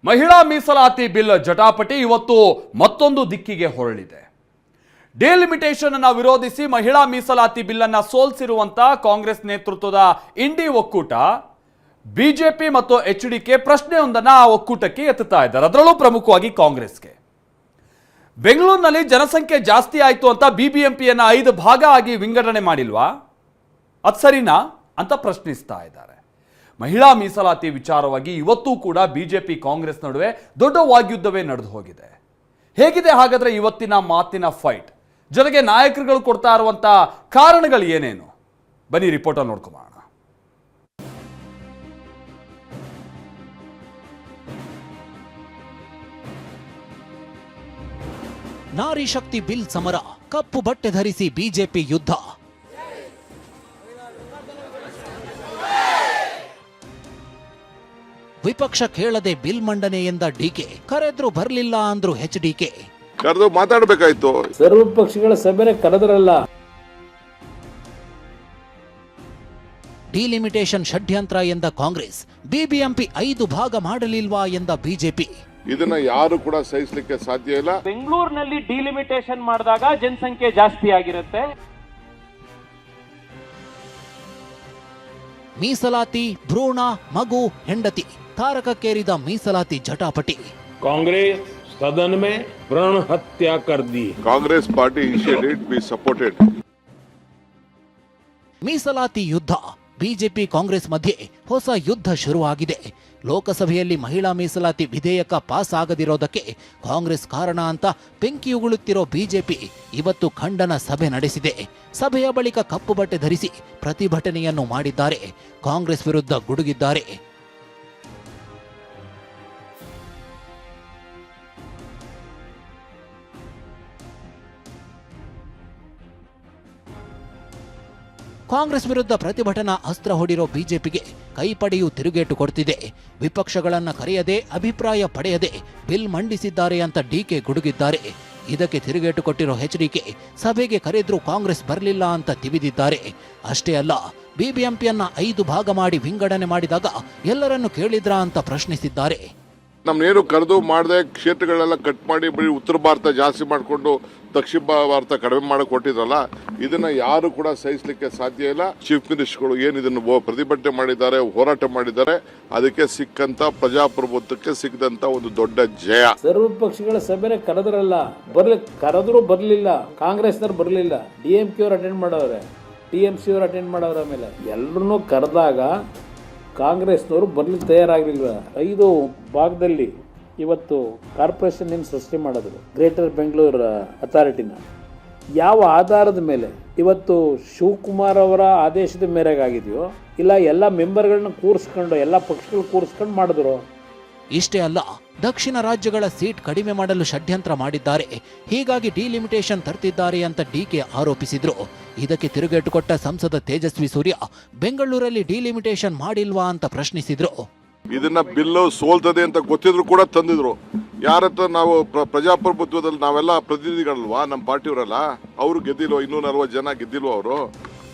ಮಹಿಳಾ ಮೀಸಲಾತಿ ಬಿಲ್ ಜಟಾಪಟಿ ಇವತ್ತು ಮತ್ತೊಂದು ದಿಕ್ಕಿಗೆ ಹೊರಳಿದೆ. ಡಿಲಿಮಿಟೇಷನ್ ಅನ್ನು ವಿರೋಧಿಸಿ ಮಹಿಳಾ ಮೀಸಲಾತಿ ಬಿಲ್ ಅನ್ನು ಸೋಲಿಸಿರುವಂತ ಕಾಂಗ್ರೆಸ್ ನೇತೃತ್ವದ ಇಂಡಿ ಒಕ್ಕೂಟ ಬಿಜೆಪಿ ಮತ್ತು ಎಚ್ಡಿಕೆ ಪ್ರಶ್ನೆಯೊಂದನ್ನು ಆ ಒಕ್ಕೂಟಕ್ಕೆ ಎತ್ತುತ್ತಾ ಇದ್ದಾರೆ. ಅದರಲ್ಲೂ ಪ್ರಮುಖವಾಗಿ ಕಾಂಗ್ರೆಸ್ಗೆ ಬೆಂಗಳೂರಿನಲ್ಲಿ ಜನಸಂಖ್ಯೆ ಜಾಸ್ತಿ ಆಯಿತು ಅಂತ ಬಿಬಿಎಂಪಿಯನ್ನು 5 ಭಾಗ ಆಗಿ ವಿಂಗಡಣೆ ಮಾಡಿಲ್ವಾ, ಅದು ಸರಿನಾ ಅಂತ ಪ್ರಶ್ನಿಸ್ತಾ ಇದ್ದಾರೆ. ಮಹಿಳಾ ಮೀಸಲಾತಿ ವಿಚಾರವಾಗಿ ಇವತ್ತೂ ಕೂಡ ಬಿಜೆಪಿ ಕಾಂಗ್ರೆಸ್ ನಡುವೆ ದೊಡ್ಡ ವಾಗ್ಯುದ್ಧವೇ ನಡೆದು ಹೋಗಿದೆ. ಹೇಗಿದೆ ಹಾಗಾದ್ರೆ ಇವತ್ತಿನ ಮಾತಿನ ಫೈಟ್? ಜೊತೆಗೆ ನಾಯಕರುಗಳು ಕೊಡ್ತಾ ಇರುವಂತ ಕಾರಣಗಳು ಏನೇನು? ಬನ್ನಿ ರಿಪೋರ್ಟ್ ಅಲ್ಲಿ ನೋಡ್ಕೊಂಬೋಣ. ನಾರಿ ಶಕ್ತಿ ಬಿಲ್ ಸಮರ, ಕಪ್ಪು ಬಟ್ಟೆ ಧರಿಸಿ ಬಿಜೆಪಿ ಯುದ್ಧ. ವಿಪಕ್ಷ ಕೇಳದೆ ಬಿಲ್ ಮಂಡನೆ ಎಂದ ಡಿಕೆ, ಕರೆದ್ರು ಬರಲಿಲ್ಲ ಅಂದ್ರು ಎಚ್ಡಿಕೆ. ಕರೆದು ಮಾತಾಡಬೇಕಾಯ್ತು. ಸರ್ವ ಪಕ್ಷಗಳ ಸಭೆನೇ ಕರೆದ್ರಲ್ಲ. ಡಿಲಿಮಿಟೇಷನ್ ಷಡ್ಯಂತ್ರ ಎಂದ ಕಾಂಗ್ರೆಸ್, ಬಿಬಿಎಂಪಿ 5 ಭಾಗ ಮಾಡಲಿಲ್ವಾ ಎಂದ ಬಿಜೆಪಿ. ಇದನ್ನ ಯಾರು ಕೂಡ ಸಹಿಸಲಿಕ್ಕೆ ಸಾಧ್ಯ ಇಲ್ಲ. ಬೆಂಗಳೂರಿನಲ್ಲಿ ಡಿಲಿಮಿಟೇಷನ್ ಮಾಡಿದಾಗ ಜನಸಂಖ್ಯೆ ಜಾಸ್ತಿ ಆಗಿರುತ್ತೆ. ಮೀಸಲಾತಿ, ಭ್ರೂಣ, ಮಗು, ಹೆಂಡತಿ ತಾರಕಕ್ಕೇರಿದ ಮೀಸಲಾತಿ ಜಟಾಪಟಿ. कांग्रेस सदन में भ्रूण हत्या कर दी. Congress party initiated, we supported. ಮೀಸಲಾತಿ ಯುದ್ಧ, ಬಿಜೆಪಿ ಕಾಂಗ್ರೆಸ್ ಮಧ್ಯೆ ಹೊಸ ಯುದ್ಧ ಶುರುವಾಗಿದೆ. ಲೋಕಸಭೆಯಲ್ಲಿ ಮಹಿಳಾ ಮೀಸಲಾತಿ ವಿಧೇಯಕ ಪಾಸ್ ಆಗದಿರೋದಕ್ಕೆ ಕಾಂಗ್ರೆಸ್ ಕಾರಣ ಅಂತ ಬೆಂಕಿಯುಗುಳುತ್ತಿರೋ ಬಿಜೆಪಿ ಇವತ್ತು ಖಂಡನ ಸಭೆ ನಡೆಸಿದೆ. ಸಭೆಯ ಬಳಿಕ ಕಪ್ಪು ಬಟ್ಟೆ ಧರಿಸಿ ಪ್ರತಿಭಟನೆಯನ್ನು ಮಾಡಿದ್ದಾರೆ. ಕಾಂಗ್ರೆಸ್ ವಿರುದ್ಧ ಗುಡುಗಿದ್ದಾರೆ. ಕಾಂಗ್ರೆಸ್ ವಿರುದ್ಧ ಪ್ರತಿಭಟನಾ ಅಸ್ತ್ರ ಹೊಡಿರೋ ಬಿಜೆಪಿಗೆ ಕೈಪಡೆಯು ತಿರುಗೇಟು ಕೊಡ್ತಿದೆ. ವಿಪಕ್ಷಗಳನ್ನ ಕರೆಯದೆ, ಅಭಿಪ್ರಾಯ ಪಡೆಯದೆ ಬಿಲ್ ಮಂಡಿಸಿದ್ದಾರೆ ಅಂತ ಡಿಕೆ ಗುಡುಗಿದ್ದಾರೆ. ಇದಕ್ಕೆ ತಿರುಗೇಟು ಕೊಟ್ಟಿರೋ ಎಚ್ಡಿಕೆ, ಸಭೆಗೆ ಕರೆದ್ರೂ ಕಾಂಗ್ರೆಸ್ ಬರಲಿಲ್ಲ ಅಂತ ತಿವಿದಿದ್ದಾರೆ. ಅಷ್ಟೇ ಅಲ್ಲ, ಬಿಬಿಎಂಪಿಯನ್ನ 5 ಭಾಗ ಮಾಡಿ ವಿಂಗಡಣೆ ಮಾಡಿದಾಗ ಎಲ್ಲರನ್ನು ಕೇಳಿದ್ರಾ ಅಂತ ಪ್ರಶ್ನಿಸಿದ್ದಾರೆ. ನಮ್ನೇನು ಕರೆದು ಮಾಡದೆ ಕ್ಷೇತ್ರಗಳೆಲ್ಲ ಕಟ್ ಮಾಡಿ ಬರೀ ಉತ್ತರ ಭಾರತ ಜಾಸ್ತಿ ಮಾಡಿಕೊಂಡು ದಕ್ಷಿಣ ಭಾರತ ಕಡಿಮೆ ಮಾಡಕ್ ಕೊಟ್ಟಿದ್ರಲ್ಲ, ಇದನ್ನ ಯಾರು ಕೂಡ ಸಹಿಸಲಿಕ್ಕೆ ಸಾಧ್ಯ ಇಲ್ಲ. ಚೀಫ್ ಮಿನಿಸ್ಟರ್ಗಳು ಏನ್ ಇದನ್ನು ಪ್ರತಿಭಟನೆ ಮಾಡಿದ್ದಾರೆ, ಹೋರಾಟ ಮಾಡಿದ್ದಾರೆ, ಅದಕ್ಕೆ ಸಿಕ್ಕಂತ ಪ್ರಜಾಪ್ರಭುತ್ವಕ್ಕೆ ಸಿಕ್ಕದಂತ ಒಂದು ದೊಡ್ಡ ಜಯ. ಸರ್ವ ಪಕ್ಷಗಳ ಸಭೆನೇ ಕರೆದ್ರಲ್ಲ, ಕರೆದ್ರು ಬರ್ಲಿಲ್ಲ. ಕಾಂಗ್ರೆಸ್ನವ್ರು ಬರ್ಲಿಲ್ಲ, ಡಿಎಂಕೆ ಅವ್ರು ಅಟೆಂಡ್ ಮಾಡವ್ರೆ, ಟಿಎಂಸಿ ಅವ್ರು ಅಟೆಂಡ್ ಮಾಡವ್ರ. ಆಮೇಲೆ ಎಲ್ಲರನ್ನೂ ಕರೆದಾಗ ಕಾಂಗ್ರೆಸ್ನವರು ಬರ್ಲಿಕ್ಕೆ ತಯಾರಾಗಲಿಲ್ವ. 5 ಭಾಗದಲ್ಲಿ ಇವತ್ತು ಕಾರ್ಪೊರೇಷನ್ ಏನು ಸೃಷ್ಟಿ ಮಾಡಿದ್ರು, ಗ್ರೇಟರ್ ಬೆಂಗಳೂರು ಅಥಾರಿಟಿನ. ಯಾವ ಆಧಾರದ ಮೇಲೆ ಇವತ್ತು ಶಿವಕುಮಾರ್ ಅವರ ಆದೇಶದ ಮೇರೆಗೆ ಆಗಿದೆಯೋ, ಇಲ್ಲ ಎಲ್ಲ ಮೆಂಬರ್ಗಳನ್ನ ಕೂರಿಸ್ಕೊಂಡು, ಎಲ್ಲ ಪಕ್ಷಗಳು ಕೂರಿಸ್ಕೊಂಡು ಮಾಡಿದ್ರು. ಇಷ್ಟೇ ಅಲ್ಲ, ದಕ್ಷಿಣ ರಾಜ್ಯಗಳ ಸೀಟ್ ಕಡಿಮೆ ಮಾಡಲು ಷಡ್ಯಂತ್ರ ಮಾಡಿದ್ದಾರೆ. ಹೀಗಾಗಿ ಡಿಲಿಮಿಟೇಷನ್ ತರ್ತಿದ್ದಾರೆ ಅಂತ ಡಿಕೆ ಆರೋಪಿಸಿದ್ರು. ಇದಕ್ಕೆ ತಿರುಗೇಟು ಕೊಟ್ಟ ಸಂಸದ ತೇಜಸ್ವಿ ಸೂರ್ಯ, ಬೆಂಗಳೂರಲ್ಲಿ ಡಿಲಿಮಿಟೇಷನ್ ಮಾಡಿಲ್ವಾ ಅಂತ ಪ್ರಶ್ನಿಸಿದ್ರು. ಇದನ್ನ ಬಿಲ್ಲು ಸೋಲ್ತದೆ ಅಂತ ಗೊತ್ತಿದ್ರು ಕೂಡ ತಂದಿದ್ರು. ಯಾರತ್ರ ನಾವು ಪ್ರಜಾಪ್ರಭುತ್ವದಲ್ಲಿ ನಾವೆಲ್ಲ ಪ್ರತಿನಿಧಿಗಳಲ್ವಾ, ನಮ್ಮ ಪಾರ್ಟಿಯವರಲ್ಲ, ಅವರು ಗೆದ್ದಿಲ್ವ, 240 ಜನ ಗೆದ್ದಿಲ್ವ. ಅವರು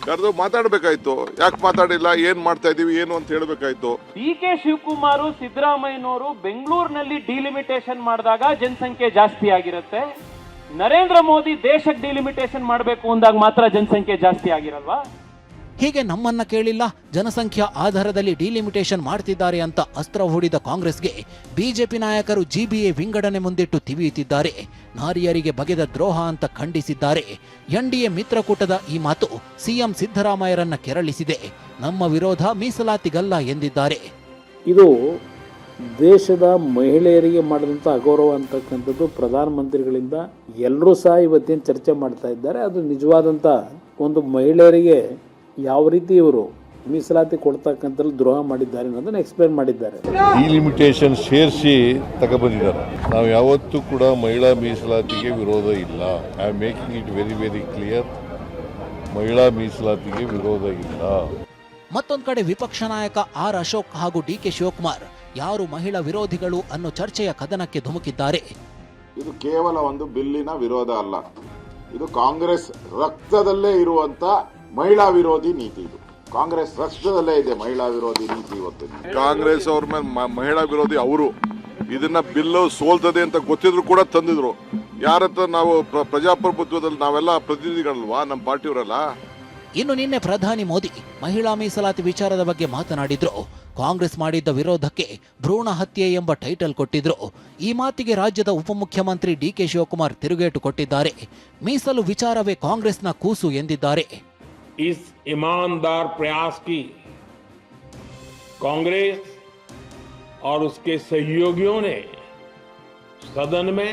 ಕರೆದು ಮಾತಾಡ್ಬೇಕಾಯ್ತು. ಯಾಕೆ ಮಾತಾಡಿಲ್ಲ, ಏನ್ ಮಾಡ್ತಾ ಇದೀವಿ ಏನು ಅಂತ ಹೇಳ್ಬೇಕಾಯ್ತು. ಡಿಕೆ ಶಿವಕುಮಾರ್, ಸಿದ್ದರಾಮಯ್ಯನವರು ಬೆಂಗಳೂರಿನಲ್ಲಿ ಡಿಲಿಮಿಟೇಷನ್ ಮಾಡಿದಾಗ ಜನಸಂಖ್ಯೆ ಜಾಸ್ತಿ ಆಗಿರುತ್ತೆ. ನರೇಂದ್ರ ಮೋದಿ ದೇಶಕ್ಕೆ ಡಿಲಿಮಿಟೇಷನ್ ಮಾಡಬೇಕು ಅಂದಾಗ ಮಾತ್ರ ಜನಸಂಖ್ಯೆ ಜಾಸ್ತಿ ಆಗಿರಲ್ವಾ? ಹೀಗೆ ನಮ್ಮನ್ನ ಕೇಳಿಲ್ಲ, ಜನಸಂಖ್ಯಾ ಆಧಾರದಲ್ಲಿ ಡಿಲಿಮಿಟೇಷನ್ ಮಾಡ್ತಿದ್ದಾರೆ ಅಂತ ಅಸ್ತ್ರ ಹೂಡಿದ ಕಾಂಗ್ರೆಸ್ಗೆ ಬಿಜೆಪಿ ನಾಯಕರು ಜಿಬಿಎ ವಿಂಗಡಣೆ ಮುಂದಿಟ್ಟು ತಿವಿಯುತ್ತಿದ್ದಾರೆ. ನಾರಿಯರಿಗೆ ಬಗೆದ ದ್ರೋಹ ಅಂತ ಖಂಡಿಸಿದ್ದಾರೆ. ಎನ್ಡಿಎ ಮಿತ್ರಕೂಟದ ಈ ಮಾತು ಸಿಎಂ ಸಿದ್ದರಾಮಯ್ಯರನ್ನ ಕೆರಳಿಸಿದೆ. ನಮ್ಮ ವಿರೋಧ ಮೀಸಲಾತಿಗಲ್ಲ ಎಂದಿದ್ದಾರೆ. ಇದು ದೇಶದ ಮಹಿಳೆಯರಿಗೆ ಮಾಡಿದಂಥ ಅಗೌರವ ಅಂತಕ್ಕಂಥದ್ದು ಪ್ರಧಾನಮಂತ್ರಿಗಳಿಂದ ಎಲ್ಲರೂ ಸಹ ಇವತ್ತೇನು ಚರ್ಚೆ ಮಾಡ್ತಾ ಇದ್ದಾರೆ. ಅದು ನಿಜವಾದಂಥ ಒಂದು ಮಹಿಳೆಯರಿಗೆ ಯಾವ ರೀತಿ ಇವರು ಮೀಸಲಾತಿ ಕೊಡ್ತಕ್ಕಂಥದ್ದು ದ್ರೋಹ ಮಾಡಿದ್ದಾರೆ ಅನ್ನೋದನ್ನ ಎಕ್ಸ್ಪ್ಲೇನ್ ಮಾಡಿದ್ದಾರೆ. ಡಿಲಿಮಿಟೇಷನ್ ಸೇರಿಸಿ ತಗೊಬಂದಿದ್ದಾರೆ. ನಾವು ಯಾವತ್ತೂ ಕೂಡ ಮಹಿಳಾ ಮೀಸಲಾತಿಗೆ ವಿರೋಧ ಇಲ್ಲ. I am making it very very clear. ಮಹಿಳಾ ಮೀಸಲಾತಿಗೆ ವಿರೋಧ ಇಲ್ಲ. ಮತ್ತೊಂದು ಕಡೆ ವಿಪಕ್ಷ ನಾಯಕ ಆರ್ ಅಶೋಕ್ ಹಾಗೂ ಡಿಕೆ ಶಿವಕುಮಾರ್ ಯಾರು ಮಹಿಳಾ ವಿರೋಧಿಗಳು ಅನ್ನೋ ಚರ್ಚೆಯ ಕದನಕ್ಕೆ ಧುಮುಕಿದ್ದಾರೆ. ಇದು ಕೇವಲ ಒಂದು ಬಿಲ್ಲಿನ ವಿರೋಧ ಅಲ್ಲ, ಇದು ಕಾಂಗ್ರೆಸ್ ರಕ್ತದಲ್ಲೇ ಇರುವಂತ ಮಹಿಳಾ ವಿರೋಧಿ ನೀತಿ. ಇದು ಕಾಂಗ್ರೆಸ್ ರಕ್ತದಲ್ಲೇ ಇದೆ ಮಹಿಳಾ ವಿರೋಧಿ ನೀತಿ. ಇವತ್ತು ಕಾಂಗ್ರೆಸ್ ಅವ್ರ ಮೇಲೆ ಮಹಿಳಾ ವಿರೋಧಿ ಅವರು ಇದನ್ನ ಬಿಲ್ಲು ಸೋಲ್ತದೆ ಅಂತ ಗೊತ್ತಿದ್ರು ಕೂಡ ತಂದಿದ್ರು. ಯಾರತ್ರ ನಾವು ಪ್ರಜಾಪ್ರಭುತ್ವದಲ್ಲಿ ನಾವೆಲ್ಲ ಪ್ರತಿನಿಧಿಗಳಲ್ವಾ, ನಮ್ಮ ಪಾರ್ಟಿಯವರಲ್ಲ. ಇನ್ನು ನಿನ್ನೆ ಪ್ರಧಾನಿ ಮೋದಿ ಮಹಿಳಾ ಮೀಸಲಾತಿ ವಿಚಾರದ ಬಗ್ಗೆ ಮಾತನಾಡಿದ್ರು. ಕಾಂಗ್ರೆಸ್ ಮಾಡಿದ್ದ ವಿರೋಧಕ್ಕೆ ಭ್ರೂಣ ಹತ್ಯೆ ಎಂಬ ಟೈಟಲ್ ಕೊಟ್ಟಿದ್ರು. ಈ ಮಾತಿಗೆ ರಾಜ್ಯದ ಉಪಮುಖ್ಯಮಂತ್ರಿ ಡಿಕೆ ಶಿವಕುಮಾರ್ ತಿರುಗೇಟು ಕೊಟ್ಟಿದ್ದಾರೆ. ಮೀಸಲು ವಿಚಾರವೇ ಕಾಂಗ್ರೆಸ್ನ ಕೂಸು ಎಂದಿದ್ದಾರೆ. इस ईमानदार प्रयास की कांग्रेस और उसके सहयोगियों ने सदन में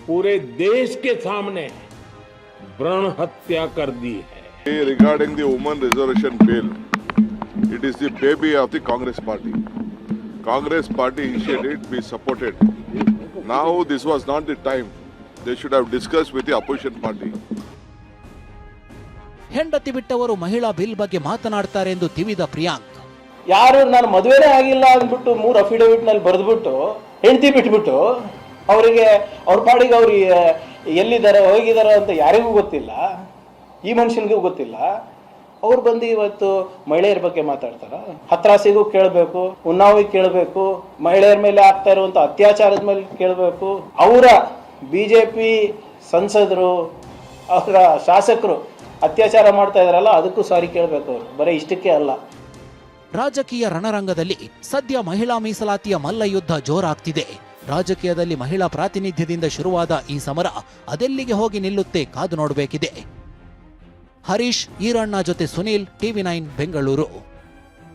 पूरे देश के सामने भ्रूण हत्या कर दी है. Regarding the women reservation bill, it is the baby of the Congress party. Congress party initiated it, we supported. Now this was not the time. They should have discussed with the opposition party. ಹೆಂಡತಿ ಬಿಟ್ಟವರು ಮಹಿಳಾ bill ಬಗ್ಗೆ ಮಾತನಾಡ್ತಾರೆ ಎಂದು ತಿವಿದ ಪ್ರಿಯಾಂಕ್. ಯಾರು ನಾನು ಮದುವೆನೇ ಆಗಿಲ್ಲ ಅಂದ್ಬಿಟ್ಟು 3 affidavit ನಲ್ಲಿ ಬರೆದ್ಬಿಟ್ಟು ಹೆಂಡತಿ ಬಿಟ್ಬಿಟ್ಟು ಅವರಿಗೆ ಅವ್ರ ಪಾಡಿಗೆ ಅವ್ರು ಎಲ್ಲಿದ್ದಾರೆ ಹೋಗಿದ್ದಾರೆ ಅಂತ ಯಾರಿಗೂ ಗೊತ್ತಿಲ್ಲ, ಈ ಮನುಷ್ಯನಿಗೂ ಗೊತ್ತಿಲ್ಲ. ಅವ್ರು ಬಂದು ಇವತ್ತು ಮಹಿಳೆಯರ ಬಗ್ಗೆ ಮಾತಾಡ್ತಾರ. ಹತ್ರಾಸಿಗೂ ಕೇಳಬೇಕು, ಉನ್ನಾವಿಗೆ ಕೇಳಬೇಕು, ಮಹಿಳೆಯರ ಮೇಲೆ ಆಗ್ತಾ ಇರುವಂತ ಅತ್ಯಾಚಾರದ ಮೇಲೆ ಕೇಳಬೇಕು. ಅವರ ಬಿಜೆಪಿ ಸಂಸದರು, ಅವರ ಶಾಸಕರು ಅತ್ಯಾಚಾರ ಮಾಡ್ತಾ ಇದಾರಲ್ಲ, ಅದಕ್ಕೂ ಸಾರಿ ಕೇಳಬೇಕು ಅವರು, ಬರೀ ಇಷ್ಟಕ್ಕೆ ಅಲ್ಲ. ರಾಜಕೀಯ ರಣರಂಗದಲ್ಲಿ ಸದ್ಯ ಮಹಿಳಾ ಮೀಸಲಾತಿಯ ಮಲ್ಲ ಯುದ್ಧ ಜೋರಾಗ್ತಿದೆ. ರಾಜಕೀಯದಲ್ಲಿ ಮಹಿಳಾ ಪ್ರಾತಿನಿಧ್ಯದಿಂದ ಶುರುವಾದ ಈ ಸಮರ ಅದೆಲ್ಲಿಗೆ ಹೋಗಿ ನಿಲ್ಲುತ್ತೆ ಕಾದು ನೋಡಬೇಕಿದೆ. ಹರೀಶ್ ಈರಣ್ಣ ಜೊತೆ ಸುನೀಲ್, TV9 ಬೆಂಗಳೂರು.